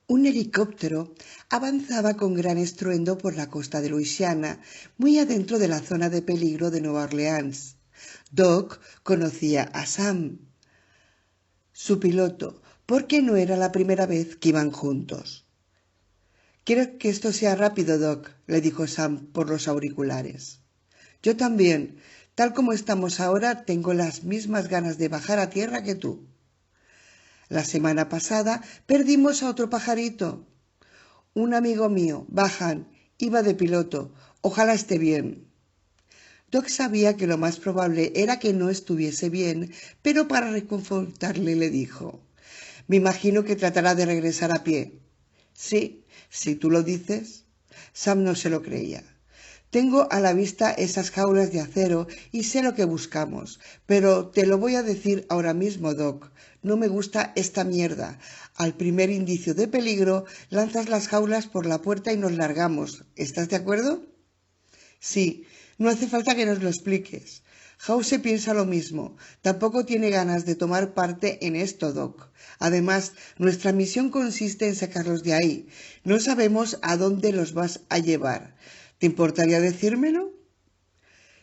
Un helicóptero avanzaba con gran estruendo por la costa de Luisiana, muy adentro de la zona de peligro de Nueva Orleans. Doc conocía a Sam, su piloto, porque no era la primera vez que iban juntos. «Quiero que esto sea rápido, Doc», le dijo Sam por los auriculares. «Yo también. Tal como estamos ahora, tengo las mismas ganas de bajar a tierra que tú. La semana pasada perdimos a otro pajarito. Un amigo mío, Bajan, iba de piloto. Ojalá esté bien». Doc sabía que lo más probable era que no estuviese bien, pero para reconfortarle le dijo: «Me imagino que tratará de regresar a pie». «Sí, si tú lo dices». Sam no se lo creía. «Tengo a la vista esas jaulas de acero y sé lo que buscamos, pero te lo voy a decir ahora mismo, Doc. No me gusta esta mierda. Al primer indicio de peligro, lanzas las jaulas por la puerta y nos largamos. ¿Estás de acuerdo?» «Sí, no hace falta que nos lo expliques. House piensa lo mismo. Tampoco tiene ganas de tomar parte en esto, Doc. Además, nuestra misión consiste en sacarlos de ahí. No sabemos a dónde los vas a llevar. ¿Te importaría decírmelo?»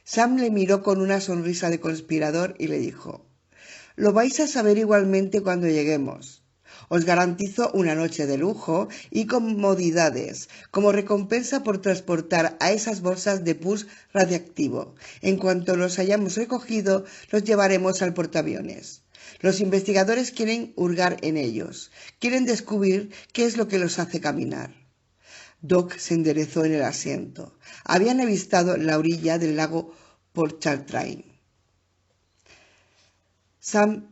Sam le miró con una sonrisa de conspirador y le dijo: «Lo vais a saber igualmente cuando lleguemos. Os garantizo una noche de lujo y comodidades como recompensa por transportar a esas bolsas de pus radiactivo. En cuanto los hayamos recogido, los llevaremos al portaaviones. Los investigadores quieren hurgar en ellos. Quieren descubrir qué es lo que los hace caminar». Doc se enderezó en el asiento. Habían avistado la orilla del lago Pontchartrain. «Sam,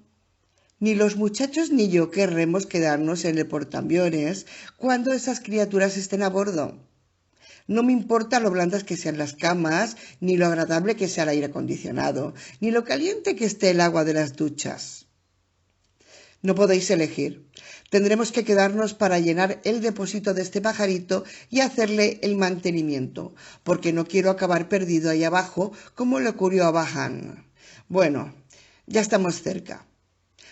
ni los muchachos ni yo querremos quedarnos en el portaaviones cuando esas criaturas estén a bordo. No me importa lo blandas que sean las camas, ni lo agradable que sea el aire acondicionado, ni lo caliente que esté el agua de las duchas. No podéis elegir. Tendremos que quedarnos para llenar el depósito de este pajarito y hacerle el mantenimiento, porque no quiero acabar perdido ahí abajo como le ocurrió a Bajan. Bueno, ya estamos cerca.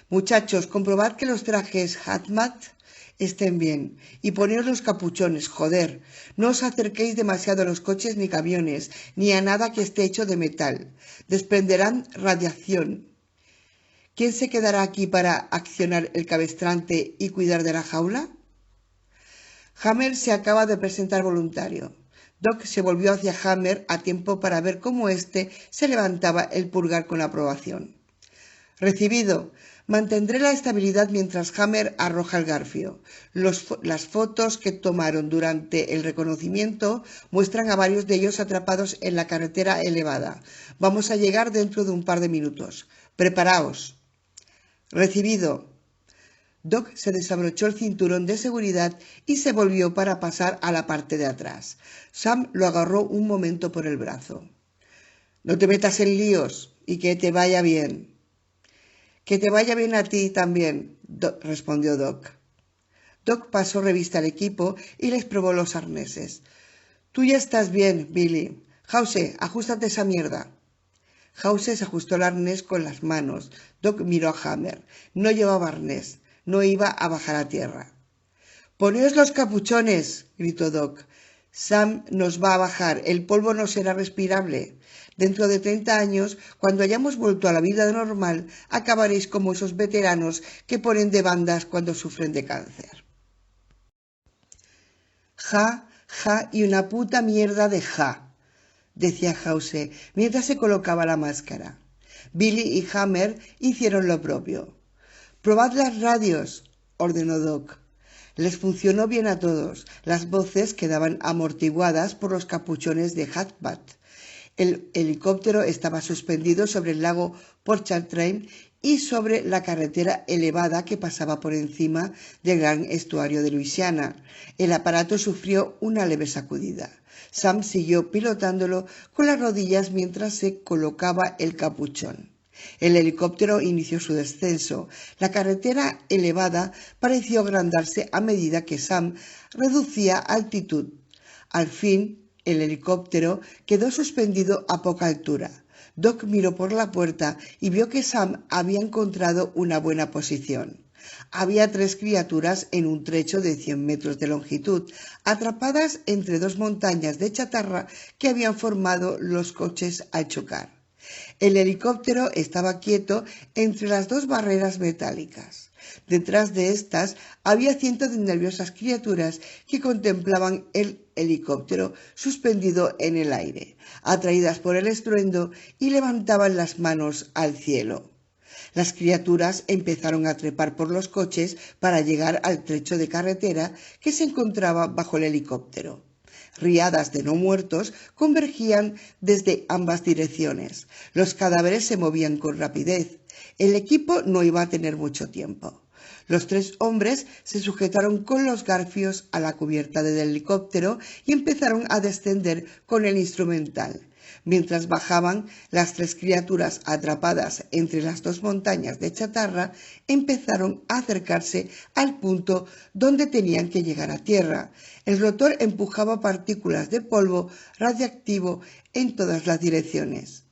Muchachos, comprobad que los trajes hazmat estén bien y poneos los capuchones, joder. No os acerquéis demasiado a los coches ni camiones, ni a nada que esté hecho de metal. Desprenderán radiación. ¿Quién se quedará aquí para accionar el cabestrante y cuidar de la jaula?» Hammer se acaba de presentar voluntario. Doc se volvió hacia Hammer a tiempo para ver cómo éste se levantaba el pulgar con aprobación. «Recibido. Mantendré la estabilidad mientras Hammer arroja el garfio. Las fotos que tomaron durante el reconocimiento muestran a varios de ellos atrapados en la carretera elevada. Vamos a llegar dentro de un par de minutos. Preparaos». «Recibido». Doc se desabrochó el cinturón de seguridad y se volvió para pasar a la parte de atrás. Sam lo agarró un momento por el brazo. «No te metas en líos y que te vaya bien». «Que te vaya bien a ti también», respondió Doc. Doc pasó revista al equipo y les probó los arneses. «Tú ya estás bien, Billy. House, ajustate esa mierda». House se ajustó el arnés con las manos. Doc miró a Hammer. No llevaba arnés. No iba a bajar a tierra. «Poneos los capuchones», gritó Doc. «Sam nos va a bajar. El polvo no será respirable. Dentro de 30 años, cuando hayamos vuelto a la vida normal, acabaréis como esos veteranos que ponen de bandas cuando sufren de cáncer». «Ja, ja y una puta mierda de ja», decía House mientras se colocaba la máscara. Billy y Hammer hicieron lo propio. «Probad las radios», ordenó Doc. Les funcionó bien a todos. Las voces quedaban amortiguadas por los capuchones de hazmat. El helicóptero estaba suspendido sobre el lago Pontchartrain y sobre la carretera elevada que pasaba por encima del gran estuario de Luisiana. El aparato sufrió una leve sacudida. Sam siguió pilotándolo con las rodillas mientras se colocaba el capuchón. El helicóptero inició su descenso. La carretera elevada pareció agrandarse a medida que Sam reducía altitud. Al fin, el helicóptero quedó suspendido a poca altura. Doc miró por la puerta y vio que Sam había encontrado una buena posición. Había 3 criaturas en un trecho de 100 metros de longitud, atrapadas entre 2 montañas de chatarra que habían formado los coches al chocar. El helicóptero estaba quieto entre las 2 barreras metálicas. Detrás de estas había cientos de nerviosas criaturas que contemplaban el helicóptero suspendido en el aire, atraídas por el estruendo, y levantaban las manos al cielo. Las criaturas empezaron a trepar por los coches para llegar al trecho de carretera que se encontraba bajo el helicóptero. Riadas de no muertos convergían desde ambas direcciones. Los cadáveres se movían con rapidez. El equipo no iba a tener mucho tiempo. Los 3 hombres se sujetaron con los garfios a la cubierta del helicóptero y empezaron a descender con el instrumental. Mientras bajaban, las 3 criaturas atrapadas entre las 2 montañas de chatarra empezaron a acercarse al punto donde tenían que llegar a tierra. El rotor empujaba partículas de polvo radiactivo en todas las direcciones.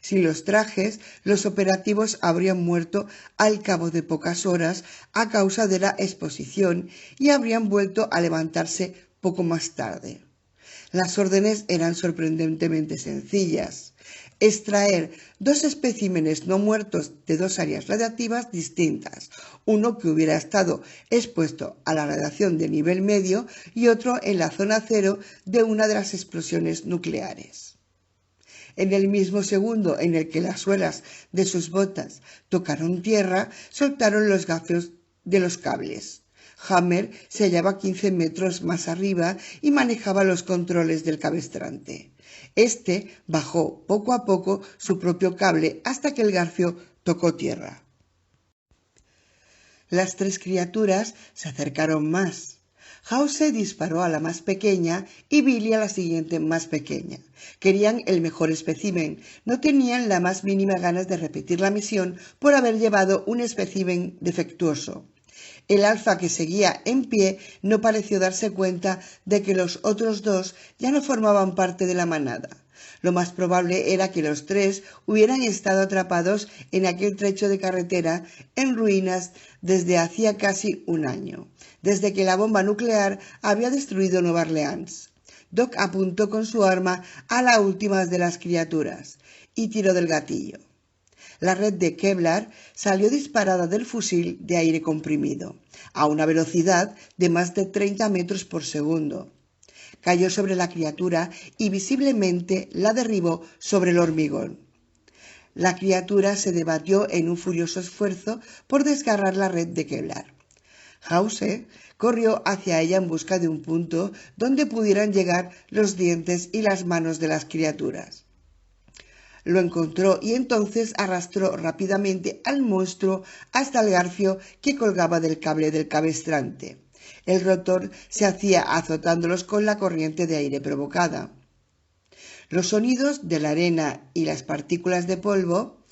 Sin los trajes, los operativos habrían muerto al cabo de pocas horas a causa de la exposición y habrían vuelto a levantarse poco más tarde. Las órdenes eran sorprendentemente sencillas: extraer 2 especímenes no muertos de 2 áreas radiactivas distintas, uno que hubiera estado expuesto a la radiación de nivel medio y otro en la zona cero de una de las explosiones nucleares. En el mismo segundo en el que las suelas de sus botas tocaron tierra, soltaron los gafos de los cables. Hammer se hallaba 15 metros más arriba y manejaba los controles del cabestrante. Este bajó poco a poco su propio cable hasta que el garfio tocó tierra. Las 3 criaturas se acercaron más. House disparó a la más pequeña y Billy a la siguiente más pequeña. Querían el mejor espécimen. No tenían la más mínima ganas de repetir la misión por haber llevado un espécimen defectuoso. El alfa, que seguía en pie, no pareció darse cuenta de que los otros 2 ya no formaban parte de la manada. Lo más probable era que los 3 hubieran estado atrapados en aquel trecho de carretera en ruinas desde hacía casi un año, desde que la bomba nuclear había destruido Nueva Orleans. Doc apuntó con su arma a la última de las criaturas y tiró del gatillo. La red de Kevlar salió disparada del fusil de aire comprimido, a una velocidad de más de 30 metros por segundo. Cayó sobre la criatura y visiblemente la derribó sobre el hormigón. La criatura se debatió en un furioso esfuerzo por desgarrar la red de Kevlar. House corrió hacia ella en busca de un punto donde pudieran llegar los dientes y las manos de las criaturas. Lo encontró y entonces arrastró rápidamente al monstruo hasta el garfio que colgaba del cable del cabestrante. El rotor se hacía azotándolos con la corriente de aire provocada. Los sonidos de la arena y las partículas de polvo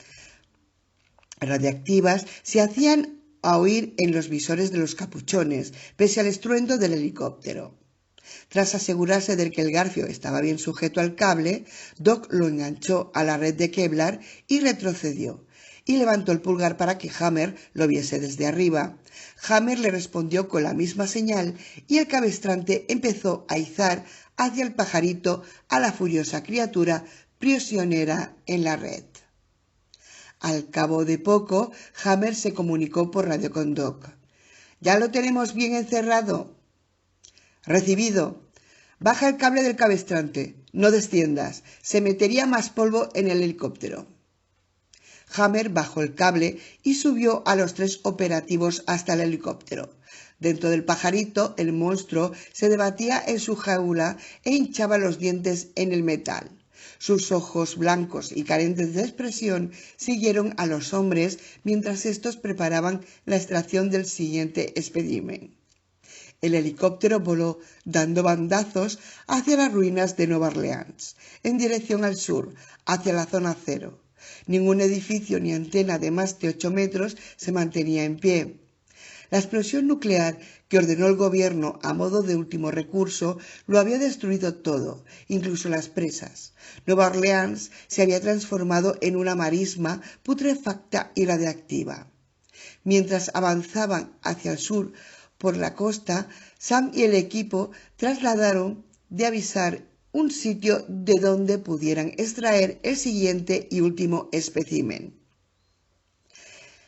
radiactivas se hacían oír en los visores de los capuchones, pese al estruendo del helicóptero. Tras asegurarse de que el garfio estaba bien sujeto al cable, Doc lo enganchó a la red de Kevlar y retrocedió, y levantó el pulgar para que Hammer lo viese desde arriba. Hammer le respondió con la misma señal y el cabestrante empezó a izar hacia el pajarito a la furiosa criatura prisionera en la red. Al cabo de poco, Hammer se comunicó por radio con Doc. «¿Ya lo tenemos bien encerrado?» «Recibido. Baja el cable del cabestrante. No desciendas. Se metería más polvo en el helicóptero». Hammer bajó el cable y subió a los 3 operativos hasta el helicóptero. Dentro del pajarito, el monstruo se debatía en su jaula e hinchaba los dientes en el metal. Sus ojos blancos y carentes de expresión siguieron a los hombres mientras estos preparaban la extracción del siguiente espécimen. El helicóptero voló dando bandazos hacia las ruinas de Nueva Orleans, en dirección al sur, hacia la zona cero. Ningún edificio ni antena de más de 8 metros se mantenía en pie. La explosión nuclear que ordenó el gobierno a modo de último recurso lo había destruido todo, incluso las presas. Nueva Orleans se había transformado en una marisma putrefacta y radiactiva. Mientras avanzaban hacia el sur por la costa, Sam y el equipo trasladaron de avisar un sitio de donde pudieran extraer el siguiente y último espécimen.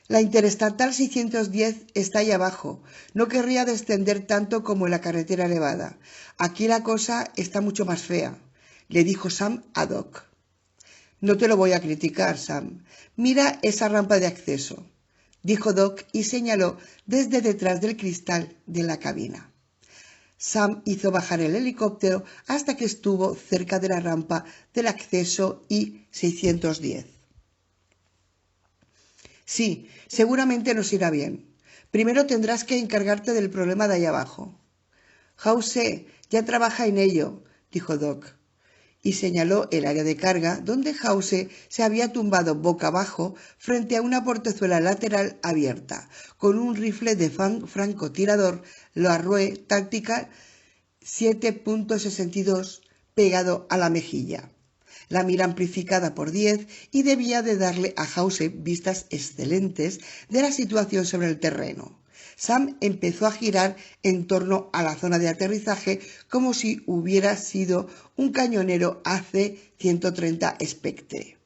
La Interestatal 610 está ahí abajo. No querría descender tanto como en la carretera elevada. Aquí la cosa está mucho más fea, le dijo Sam a Doc. No te lo voy a criticar, Sam. Mira esa rampa de acceso, dijo Doc y señaló desde detrás del cristal de la cabina. Sam hizo bajar el helicóptero hasta que estuvo cerca de la rampa del acceso I-610. Sí, seguramente nos irá bien. Primero tendrás que encargarte del problema de ahí abajo. House ya trabaja en ello, dijo Doc, y señaló el área de carga donde House se había tumbado boca abajo frente a una portezuela lateral abierta, con un rifle de francotirador Loarue Tactical 7.62 pegado a la mejilla. La mira amplificada por 10 y debía de darle a House vistas excelentes de la situación sobre el terreno. Sam empezó a girar en torno a la zona de aterrizaje como si hubiera sido un cañonero AC-130 Spectre.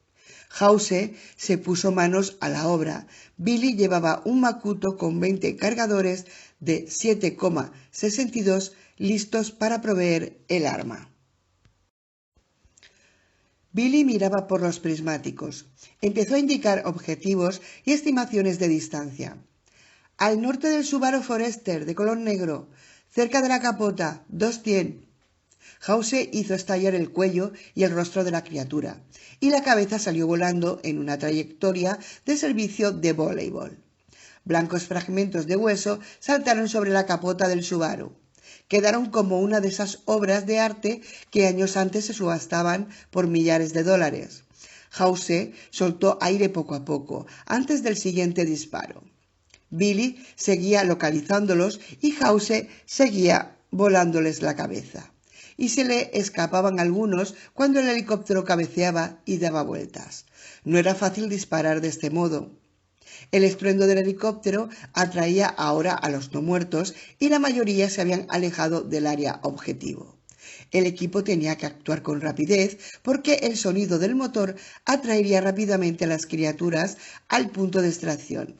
House se puso manos a la obra. Billy llevaba un Macuto con 20 cargadores de 7,62 listos para proveer el arma. Billy miraba por los prismáticos. Empezó a indicar objetivos y estimaciones de distancia. Al norte del Subaru Forester de color negro, cerca de la capota, 200. House hizo estallar el cuello y el rostro de la criatura, y la cabeza salió volando en una trayectoria de servicio de voleibol. Blancos fragmentos de hueso saltaron sobre la capota del Subaru. Quedaron como una de esas obras de arte que años antes se subastaban por millares de dólares. House soltó aire poco a poco, antes del siguiente disparo. Billy seguía localizándolos y House seguía volándoles la cabeza. Y se le escapaban algunos cuando el helicóptero cabeceaba y daba vueltas. No era fácil disparar de este modo. El estruendo del helicóptero atraía ahora a los no muertos y la mayoría se habían alejado del área objetivo. El equipo tenía que actuar con rapidez porque el sonido del motor atraería rápidamente a las criaturas al punto de extracción.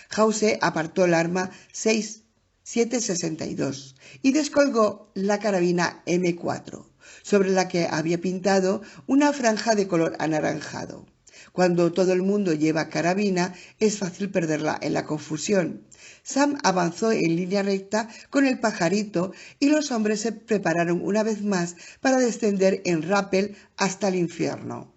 House apartó el arma 7.62 y descolgó la carabina M4, sobre la que había pintado una franja de color anaranjado. Cuando todo el mundo lleva carabina, es fácil perderla en la confusión. Sam avanzó en línea recta con el pajarito y los hombres se prepararon una vez más para descender en rappel hasta el infierno.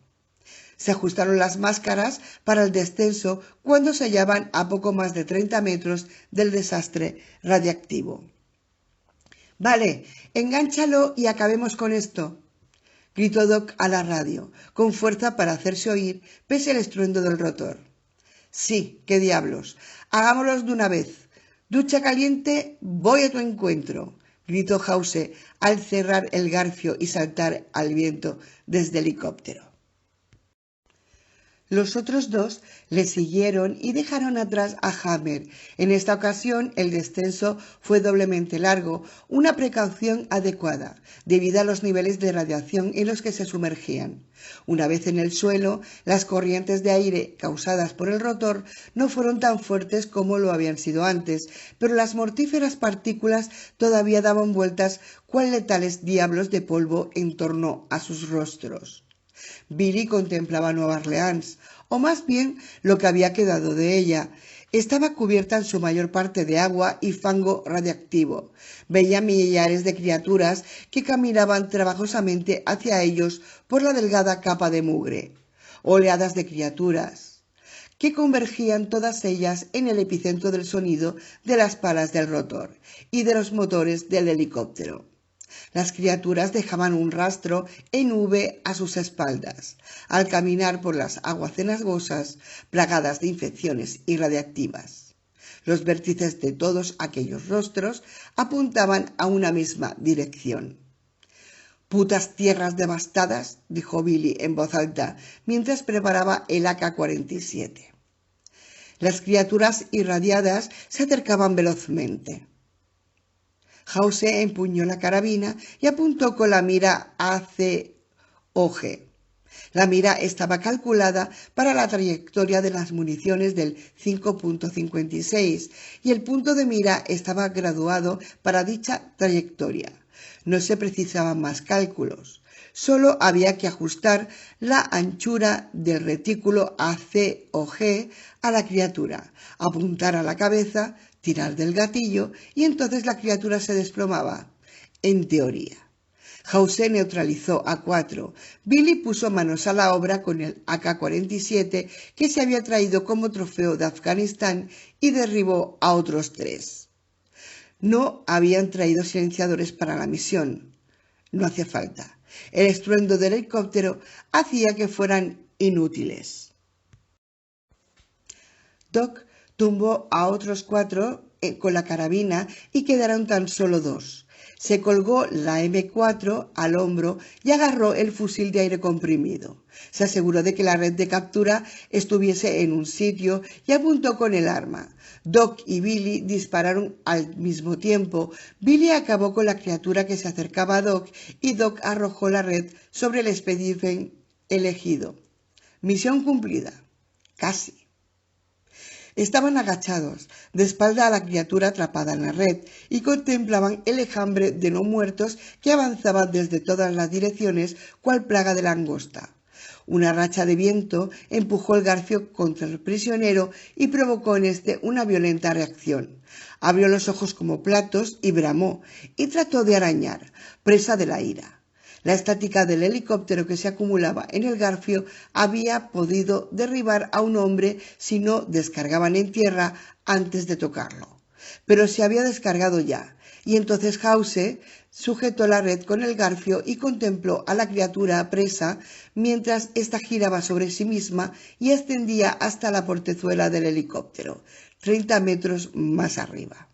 Se ajustaron las máscaras para el descenso cuando se hallaban a poco más de 30 metros del desastre radiactivo. «Vale, engánchalo y acabemos con esto», gritó Doc a la radio, con fuerza para hacerse oír pese al estruendo del rotor. «Sí, qué diablos. Hagámoslos de una vez. Ducha caliente, voy a tu encuentro», gritó House al cerrar el garfio y saltar al viento desde el helicóptero. Los otros dos le siguieron y dejaron atrás a Hammer. En esta ocasión el descenso fue doblemente largo, una precaución adecuada, debido a los niveles de radiación en los que se sumergían. Una vez en el suelo, las corrientes de aire causadas por el rotor no fueron tan fuertes como lo habían sido antes, pero las mortíferas partículas todavía daban vueltas cual letales diablos de polvo en torno a sus rostros. Billy contemplaba Nueva Orleans, o más bien lo que había quedado de ella. Estaba cubierta en su mayor parte de agua y fango radiactivo. Veía millares de criaturas que caminaban trabajosamente hacia ellos por la delgada capa de mugre. Oleadas de criaturas que convergían todas ellas en el epicentro del sonido de las palas del rotor y de los motores del helicóptero. Las criaturas dejaban un rastro en V a sus espaldas, al caminar por las aguas cenagosas plagadas de infecciones irradiactivas. Los vértices de todos aquellos rostros apuntaban a una misma dirección. «Putas tierras devastadas», dijo Billy en voz alta, mientras preparaba el AK-47. Las criaturas irradiadas se acercaban velozmente. House empuñó la carabina y apuntó con la mira ACOG. La mira estaba calculada para la trayectoria de las municiones del 5.56 y el punto de mira estaba graduado para dicha trayectoria. No se precisaban más cálculos. Solo había que ajustar la anchura del retículo ACOG a la criatura, apuntar a la cabeza, tirar del gatillo y entonces la criatura se desplomaba. En teoría. House neutralizó a 4. Billy puso manos a la obra con el AK-47 que se había traído como trofeo de Afganistán y derribó a otros 3. No habían traído silenciadores para la misión. No hacía falta. El estruendo del helicóptero hacía que fueran inútiles. Doc tumbó a otros 4 con la carabina y quedaron tan solo 2. Se colgó la M4 al hombro y agarró el fusil de aire comprimido. Se aseguró de que la red de captura estuviese en un sitio y apuntó con el arma. Doc y Billy dispararon al mismo tiempo. Billy acabó con la criatura que se acercaba a Doc y Doc arrojó la red sobre el espécimen elegido. Misión cumplida. Casi. Estaban agachados, de espalda a la criatura atrapada en la red, y contemplaban el enjambre de no muertos que avanzaba desde todas las direcciones cual plaga de langosta. Una racha de viento empujó el garfio contra el prisionero y provocó en este una violenta reacción. Abrió los ojos como platos y bramó, y trató de arañar, presa de la ira. La estática del helicóptero que se acumulaba en el garfio había podido derribar a un hombre si no descargaban en tierra antes de tocarlo. Pero se había descargado ya, y entonces House sujetó la red con el garfio y contempló a la criatura presa mientras ésta giraba sobre sí misma y ascendía hasta la portezuela del helicóptero, 30 metros más arriba.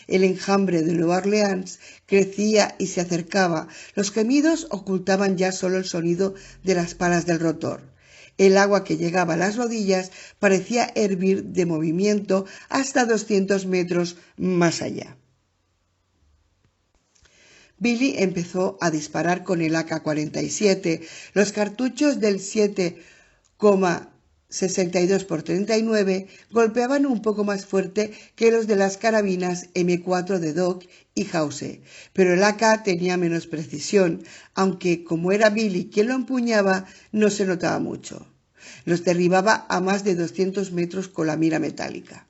El enjambre de Nueva Orleans crecía y se acercaba. Los gemidos ocultaban ya solo el sonido de las palas del rotor. El agua que llegaba a las rodillas parecía hervir de movimiento hasta 200 metros más allá. Billy empezó a disparar con el AK-47. Los cartuchos del 7,62x39 golpeaban un poco más fuerte que los de las carabinas M4 de Doc y House, pero el AK tenía menos precisión, aunque como era Billy quien lo empuñaba, no se notaba mucho. Los derribaba a más de 200 metros con la mira metálica.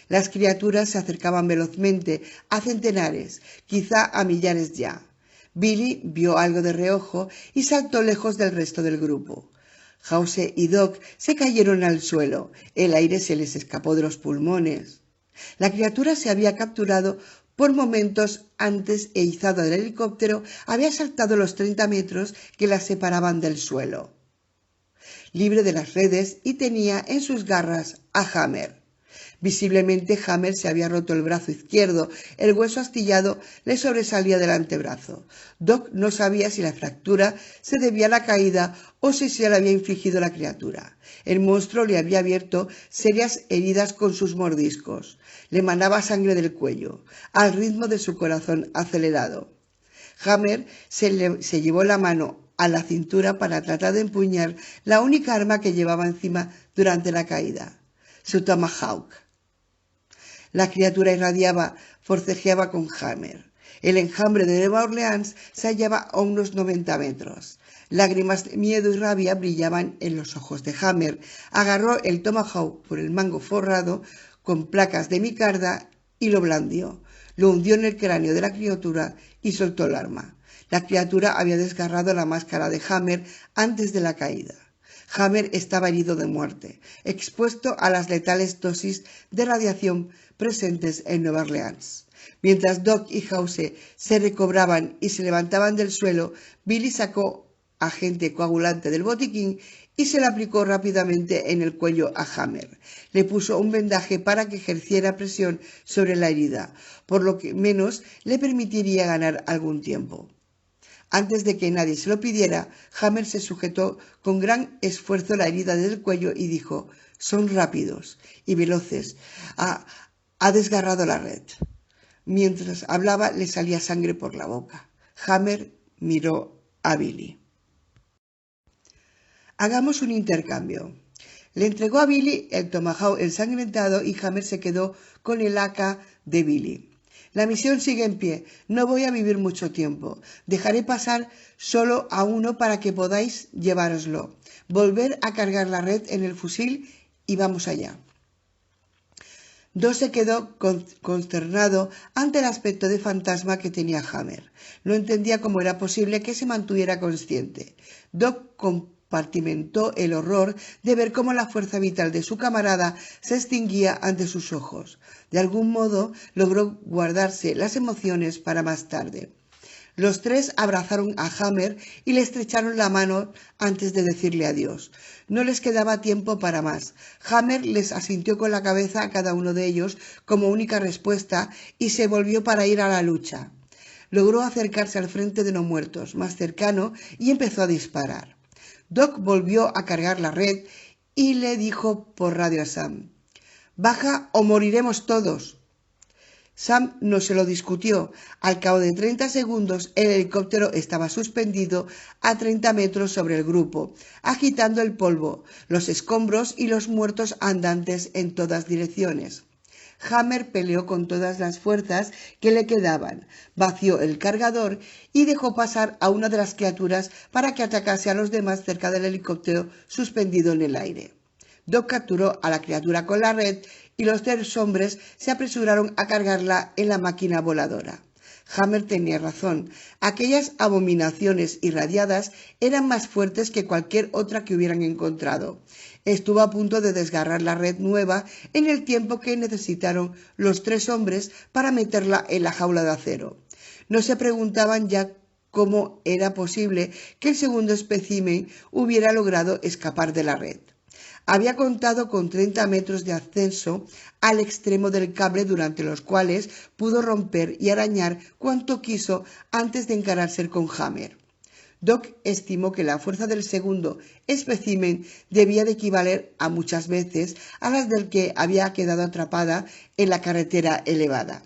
Las criaturas se acercaban velozmente, a centenares, quizá a millares ya. Billy vio algo de reojo y saltó lejos del resto del grupo. House y Doc se cayeron al suelo. El aire se les escapó de los pulmones. La criatura se había capturado por momentos antes e izada del helicóptero había saltado los 30 metros que la separaban del suelo, libre de las redes, y tenía en sus garras a Hammer. Visiblemente Hammer se había roto el brazo izquierdo, el hueso astillado le sobresalía del antebrazo. Doc no sabía si la fractura se debía a la caída o si se la había infligido la criatura. El monstruo le había abierto serias heridas con sus mordiscos. Le manaba sangre del cuello, al ritmo de su corazón acelerado. Hammer se llevó la mano a la cintura para tratar de empuñar la única arma que llevaba encima durante la caída, su tomahawk. La criatura irradiaba, forcejeaba con Hammer. El enjambre de Nueva Orleans se hallaba a unos 90 metros. Lágrimas de miedo y rabia brillaban en los ojos de Hammer. Agarró el tomahawk por el mango forrado con placas de micarda y lo blandió. Lo hundió en el cráneo de la criatura y soltó el arma. La criatura había desgarrado la máscara de Hammer antes de la caída. Hammer estaba herido de muerte, expuesto a las letales dosis de radiación presentes en Nueva Orleans. Mientras Doc y House se recobraban y se levantaban del suelo, Billy sacó agente coagulante del botiquín y se le aplicó rápidamente en el cuello a Hammer. Le puso un vendaje para que ejerciera presión sobre la herida, por lo que menos le permitiría ganar algún tiempo. Antes de que nadie se lo pidiera, Hammer se sujetó con gran esfuerzo la herida del cuello y dijo: Son rápidos y veloces. Ha desgarrado la red. Mientras hablaba le salía sangre por la boca. Hammer miró a Billy. Hagamos un intercambio. Le entregó a Billy el tomahawk ensangrentado y Hammer se quedó con el AK de Billy. La misión sigue en pie. No voy a vivir mucho tiempo. Dejaré pasar solo a uno para que podáis llevároslo. Volver a cargar la red en el fusil y vamos allá. Doc se quedó consternado ante el aspecto de fantasma que tenía Hammer. No entendía cómo era posible que se mantuviera consciente. Doc compartimentó el horror de ver cómo la fuerza vital de su camarada se extinguía ante sus ojos. De algún modo logró guardarse las emociones para más tarde. Los tres abrazaron a Hammer y le estrecharon la mano antes de decirle adiós. No les quedaba tiempo para más. Hammer les asintió con la cabeza a cada uno de ellos como única respuesta y se volvió para ir a la lucha. Logró acercarse al frente de no muertos, más cercano, y empezó a disparar. Doc volvió a cargar la red y le dijo por radio a Sam: «Baja o moriremos todos». Sam no se lo discutió. Al cabo de 30 segundos el helicóptero estaba suspendido a 30 metros sobre el grupo, agitando el polvo, los escombros y los muertos andantes en todas direcciones. Hammer peleó con todas las fuerzas que le quedaban, vació el cargador y dejó pasar a una de las criaturas para que atacase a los demás cerca del helicóptero suspendido en el aire. Doc capturó a la criatura con la red y los tres hombres se apresuraron a cargarla en la máquina voladora. Hammer tenía razón. Aquellas abominaciones irradiadas eran más fuertes que cualquier otra que hubieran encontrado. Estuvo a punto de desgarrar la red nueva en el tiempo que necesitaron los tres hombres para meterla en la jaula de acero. No se preguntaban ya cómo era posible que el segundo espécimen hubiera logrado escapar de la red. Había contado con 30 metros de ascenso al extremo del cable durante los cuales pudo romper y arañar cuanto quiso antes de encararse con Hammer. Doc estimó que la fuerza del segundo espécimen debía de equivaler a muchas veces a las del que había quedado atrapada en la carretera elevada.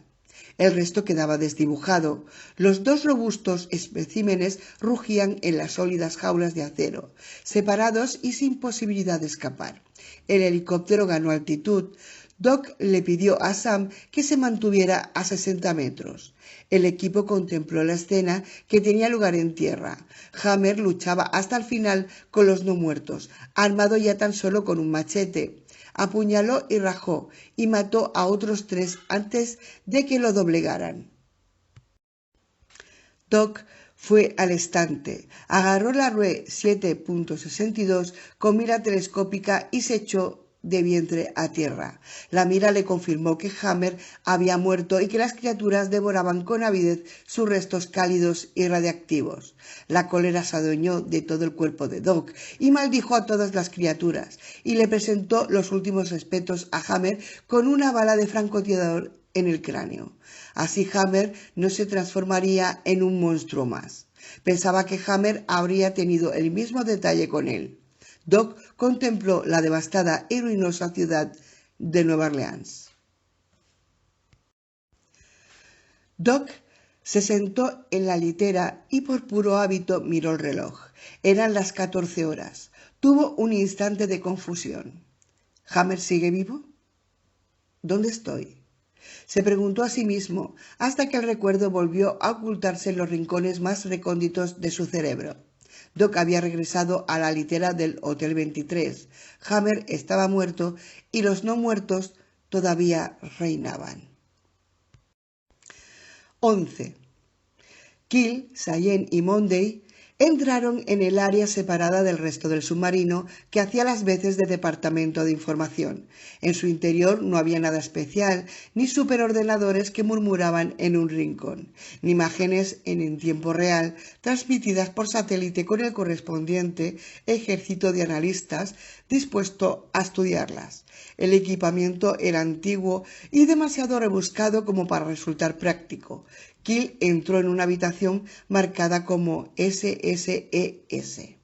El resto quedaba desdibujado. Los dos robustos especímenes rugían en las sólidas jaulas de acero, separados y sin posibilidad de escapar. El helicóptero ganó altitud. Doc le pidió a Sam que se mantuviera a 60 metros. El equipo contempló la escena que tenía lugar en tierra. Hammer luchaba hasta el final con los no muertos, armado ya tan solo con un machete. Apuñaló y rajó y mató a otros tres antes de que lo doblegaran. Doc fue al estante, agarró la RUE 7.62 con mira telescópica y se echó de vientre a tierra. La mira le confirmó que Hammer había muerto y que las criaturas devoraban con avidez sus restos cálidos y radiactivos. La cólera se adueñó de todo el cuerpo de Doc y maldijo a todas las criaturas y le presentó los últimos respetos a Hammer con una bala de francotirador en el cráneo. Así Hammer no se transformaría en un monstruo más. Pensaba que Hammer habría tenido el mismo detalle con él. Doc contempló la devastada y ruinosa ciudad de Nueva Orleans. Doc se sentó en la litera y por puro hábito miró el reloj. Eran las 14 horas. Tuvo un instante de confusión. ¿Hammer sigue vivo? ¿Dónde estoy? Se preguntó a sí mismo hasta que el recuerdo volvió a ocultarse en los rincones más recónditos de su cerebro. Doc había regresado a la litera del Hotel 23. Hammer estaba muerto y los no muertos todavía reinaban. 11. Kill, Sayen y Monday entraron en el área separada del resto del submarino que hacía las veces de departamento de información. En su interior no había nada especial, ni superordenadores que murmuraban en un rincón, ni imágenes en tiempo real transmitidas por satélite con el correspondiente ejército de analistas dispuesto a estudiarlas. El equipamiento era antiguo y demasiado rebuscado como para resultar práctico. Kill entró en una habitación marcada como SSES.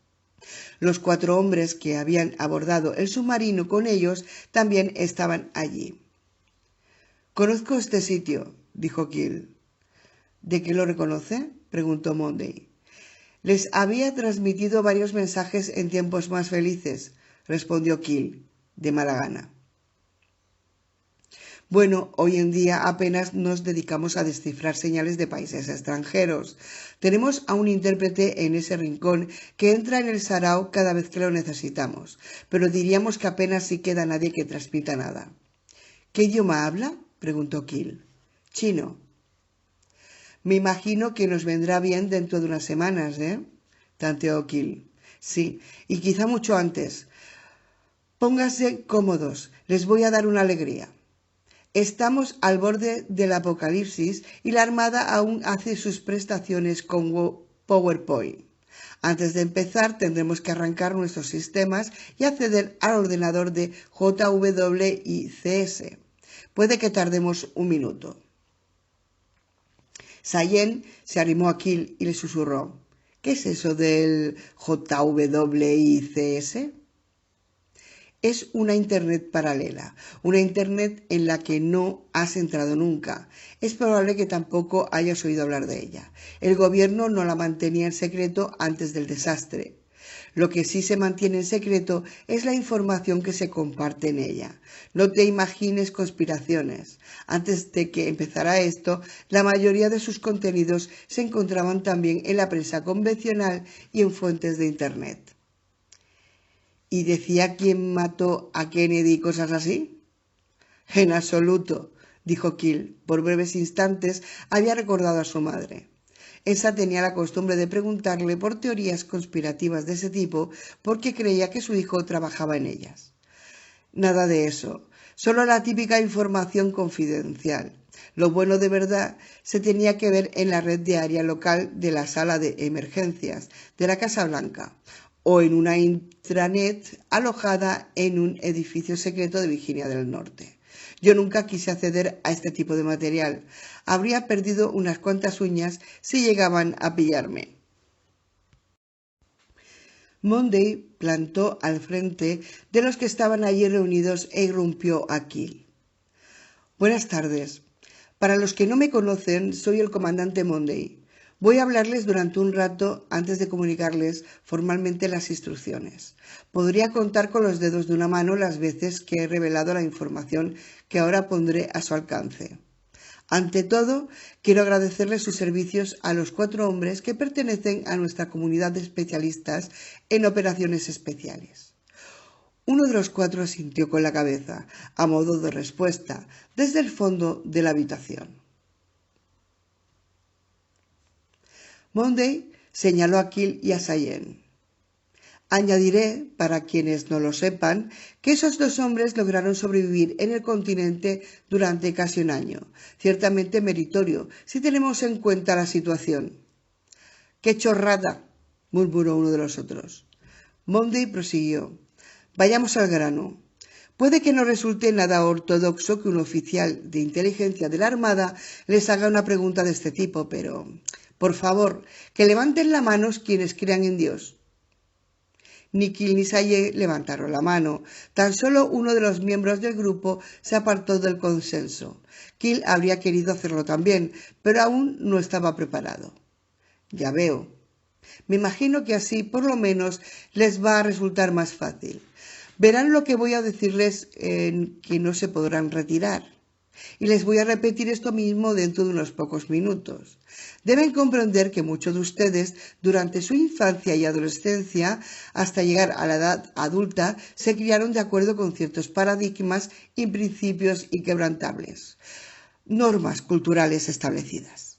Los 4 hombres que habían abordado el submarino con ellos también estaban allí. «Conozco este sitio», dijo Keel. «¿De qué lo reconoce?», preguntó Monday. «Les había transmitido varios mensajes en tiempos más felices», respondió Keel, de mala gana. «Bueno, hoy en día apenas nos dedicamos a descifrar señales de países extranjeros. Tenemos a un intérprete en ese rincón que entra en el sarao cada vez que lo necesitamos, pero diríamos que apenas sí queda nadie que transmita nada». «¿Qué idioma habla?», preguntó Keel. «Chino». «Me imagino que nos vendrá bien dentro de unas semanas, tanteó Keel. «Sí, y quizá mucho antes. Pónganse cómodos, les voy a dar una alegría. Estamos al borde del apocalipsis y la Armada aún hace sus prestaciones con PowerPoint. Antes de empezar tendremos que arrancar nuestros sistemas y acceder al ordenador de JWICS. Puede que tardemos un minuto». Sayen se arrimó a Keel y le susurró: «¿Qué es eso del JWICS?» «Es una Internet paralela, una Internet en la que no has entrado nunca. Es probable que tampoco hayas oído hablar de ella. El gobierno no la mantenía en secreto antes del desastre. Lo que sí se mantiene en secreto es la información que se comparte en ella. No te imagines conspiraciones. Antes de que empezara esto, la mayoría de sus contenidos se encontraban también en la prensa convencional y en fuentes de Internet». «¿Y decía quién mató a Kennedy y cosas así?». «En absoluto», dijo Keel. Por breves instantes había recordado a su madre. Esa tenía la costumbre de preguntarle por teorías conspirativas de ese tipo porque creía que su hijo trabajaba en ellas. «Nada de eso, solo la típica información confidencial. Lo bueno de verdad se tenía que ver en la red diaria local de la sala de emergencias de la Casa Blanca o en una intranet alojada en un edificio secreto de Virginia del Norte. Yo nunca quise acceder a este tipo de material. Habría perdido unas cuantas uñas si llegaban a pillarme». Monday plantó al frente de los que estaban allí reunidos e irrumpió a Keel. «Buenas tardes. Para los que no me conocen, soy el comandante Monday. Voy a hablarles durante un rato antes de comunicarles formalmente las instrucciones. Podría contar con los dedos de una mano las veces que he revelado la información que ahora pondré a su alcance. Ante todo, quiero agradecerles sus servicios a los 4 hombres que pertenecen a nuestra comunidad de especialistas en operaciones especiales». Uno de los 4 asintió con la cabeza, a modo de respuesta, desde el fondo de la habitación. Monday señaló a Keel y a Sayen. «Añadiré, para quienes no lo sepan, que esos 2 hombres lograron sobrevivir en el continente durante casi un año, ciertamente meritorio si tenemos en cuenta la situación». «¡Qué chorrada!», murmuró uno de los otros. Monday prosiguió: «Vayamos al grano. Puede que no resulte nada ortodoxo que un oficial de inteligencia de la Armada les haga una pregunta de este tipo, pero, por favor, que levanten la mano quienes crean en Dios». Ni Keel ni Sayen levantaron la mano. Tan solo uno de los miembros del grupo se apartó del consenso. Keel habría querido hacerlo también, pero aún no estaba preparado. «Ya veo. Me imagino que así, por lo menos, les va a resultar más fácil. Verán lo que voy a decirles que no se podrán retirar. Y les voy a repetir esto mismo dentro de unos pocos minutos. Deben comprender que muchos de ustedes, durante su infancia y adolescencia, hasta llegar a la edad adulta, se criaron de acuerdo con ciertos paradigmas y principios inquebrantables, normas culturales establecidas.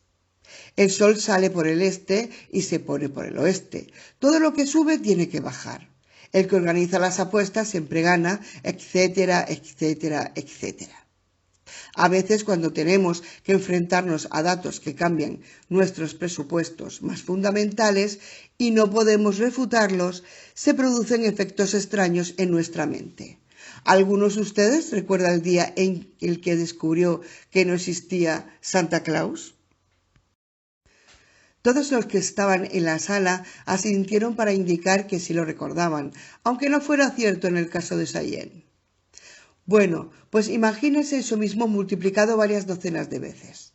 El sol sale por el este y se pone por el oeste. Todo lo que sube tiene que bajar. El que organiza las apuestas siempre gana, etcétera, etcétera, etcétera. A veces, cuando tenemos que enfrentarnos a datos que cambian nuestros presupuestos más fundamentales y no podemos refutarlos, se producen efectos extraños en nuestra mente. ¿Algunos de ustedes recuerdan el día en el que descubrió que no existía Santa Claus? Todos los que estaban en la sala asintieron para indicar que sí lo recordaban, aunque no fuera cierto en el caso de Sayen. Bueno, pues imagínense eso mismo multiplicado varias docenas de veces.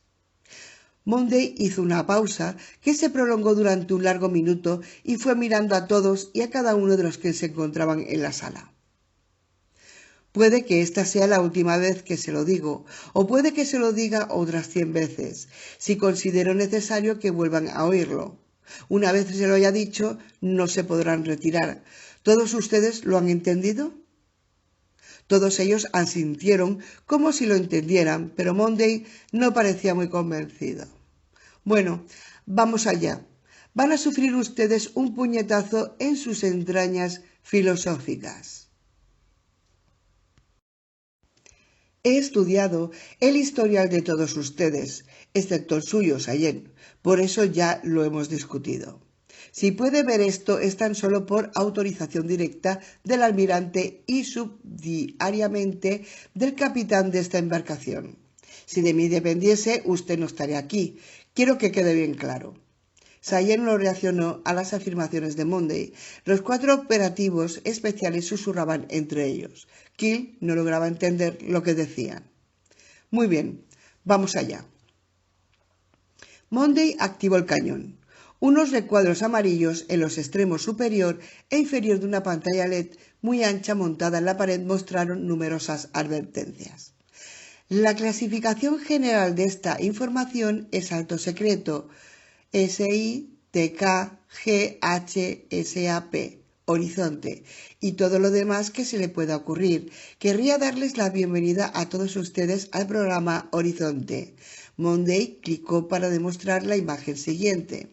Monday hizo una pausa que se prolongó durante un largo minuto y fue mirando a todos y a cada uno de los que se encontraban en la sala. Puede que esta sea la última vez que se lo digo, o puede que se lo diga otras 100 veces, si considero necesario que vuelvan a oírlo. Una vez se lo haya dicho, no se podrán retirar. ¿Todos ustedes lo han entendido? Todos ellos asintieron como si lo entendieran, pero Monday no parecía muy convencido. Bueno, vamos allá. Van a sufrir ustedes un puñetazo en sus entrañas filosóficas. He estudiado el historial de todos ustedes, excepto el suyo, Sayen. Por eso ya lo hemos discutido. Si puede ver esto es tan solo por autorización directa del almirante y subdiariamente del capitán de esta embarcación. Si de mí dependiese, usted no estaría aquí. Quiero que quede bien claro. Sayen no reaccionó a las afirmaciones de Monday. Los 4 operativos especiales susurraban entre ellos. Kill no lograba entender lo que decían. Muy bien, vamos allá. Monday activó el cañón. Unos recuadros amarillos en los extremos superior e inferior de una pantalla LED muy ancha montada en la pared mostraron numerosas advertencias. La clasificación general de esta información es alto secreto, SITKGHSAP, horizonte, y todo lo demás que se le pueda ocurrir. Querría darles la bienvenida a todos ustedes al programa Horizonte. Monday clicó para demostrar la imagen siguiente.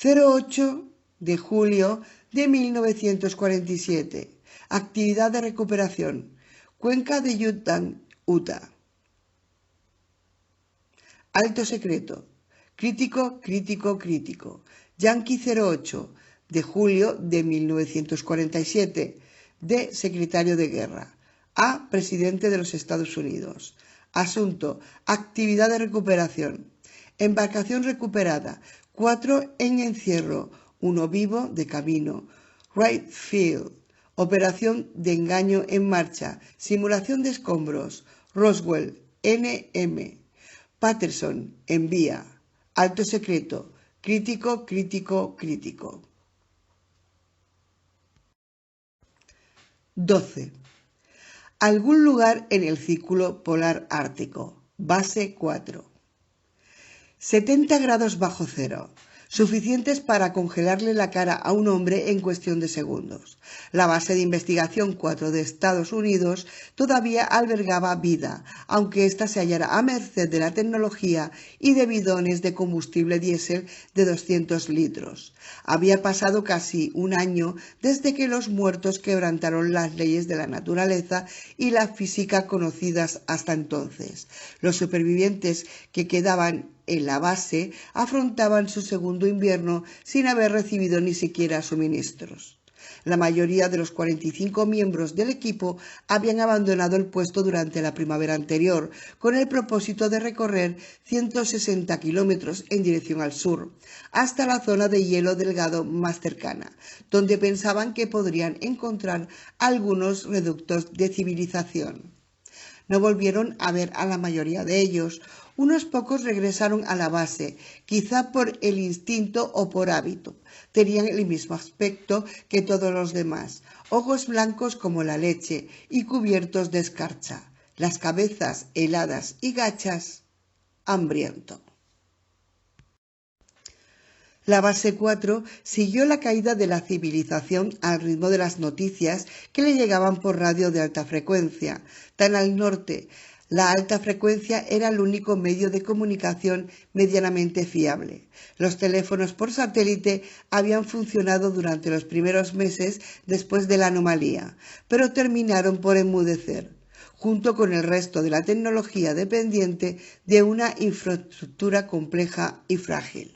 08 de julio de 1947. Actividad de recuperación. Cuenca de Utah, Utah. Alto secreto. Crítico, crítico, crítico. Yankee 08 de julio de 1947. De secretario de guerra. A presidente de los Estados Unidos. Asunto. Actividad de recuperación. Embarcación recuperada. 4 en encierro. 1 vivo de camino. Right field. Operación de engaño en marcha. Simulación de escombros. Roswell. NM. Patterson. Envía. Alto secreto. Crítico, crítico, crítico. 12. Algún lugar en el círculo polar ártico. Base 4. 70 grados bajo cero. Suficientes para congelarle la cara a un hombre en cuestión de segundos. La base de investigación 4 de Estados Unidos todavía albergaba vida, aunque ésta se hallara a merced de la tecnología y de bidones de combustible diésel de 200 litros. Había pasado casi un año desde que los muertos quebrantaron las leyes de la naturaleza y la física conocidas hasta entonces. Los supervivientes que quedaban en la base afrontaban su segundo invierno sin haber recibido ni siquiera suministros. La mayoría de los 45 miembros del equipo habían abandonado el puesto durante la primavera anterior, con el propósito de recorrer 160 kilómetros en dirección al sur, hasta la zona de hielo delgado más cercana, donde pensaban que podrían encontrar algunos reductos de civilización. No volvieron a ver a la mayoría de ellos. Unos pocos regresaron a la base, quizá por el instinto o por hábito. Tenían el mismo aspecto que todos los demás, ojos blancos como la leche y cubiertos de escarcha, las cabezas heladas y gachas, hambriento. La base 4 siguió la caída de la civilización al ritmo de las noticias que le llegaban por radio de alta frecuencia. Tan al norte, la alta frecuencia era el único medio de comunicación medianamente fiable. Los teléfonos por satélite habían funcionado durante los primeros meses después de la anomalía, pero terminaron por enmudecer, junto con el resto de la tecnología dependiente de una infraestructura compleja y frágil.